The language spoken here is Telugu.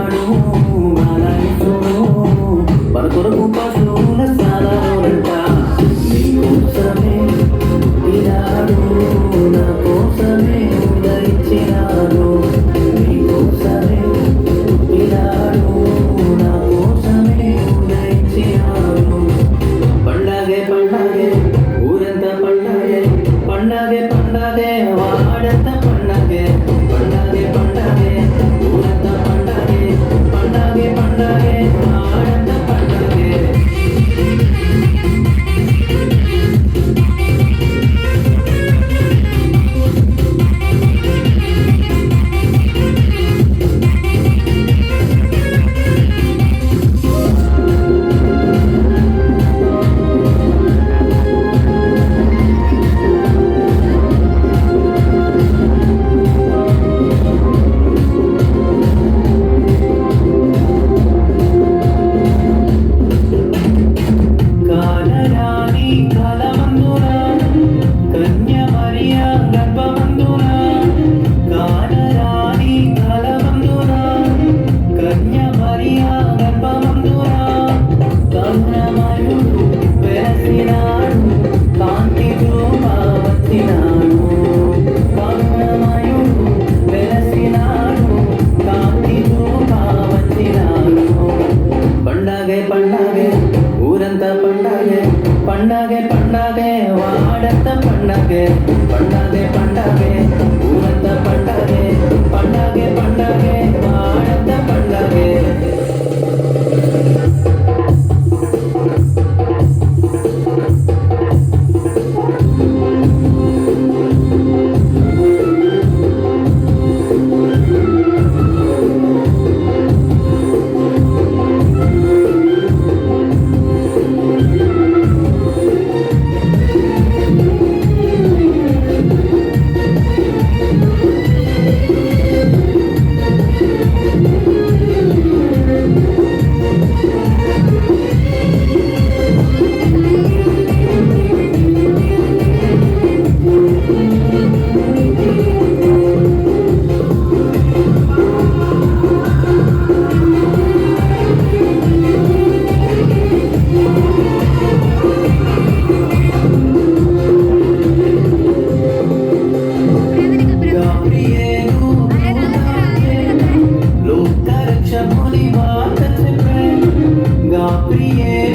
పుట్టినాడు బాలాయసుడు మన కొరకు పశువుల సాలలోనంట నీకోసమే పుట్టినాడు నా కోసమే ఉదయించినాడు నీకోసమే పుట్టినాడు నా కోసమే ఉదయించినాడు పండగే పండగే ఊరంతా పండగే పండగే పండగే వాడంతా పండగే పండగే పండగే ఊరంతా పండగే పండగే పండగే వాడంతా పండగే కాలరాని కాలమందున కన్య మరియా గర్భమందున కాలరాని కాలమందున కన్య మరియా గర్భమందున కరుణమయుడు వెలసినాడు కాంతి రూపా వచ్చినాడు కరుణమయుడు వెలసినాడు కాంతి రూపా వచ్చినాడు పండగే పండగే ఊరంతా పండగే పండగే పండగే వాడంతా పండగే పండగే పండగే ఊరంతా పండగే పండగే పండగే వాడంతా పండగే గాబ్రియేలు దూతనే లోకరక్షకుని మాట చెప్పే గాబ్రియేలు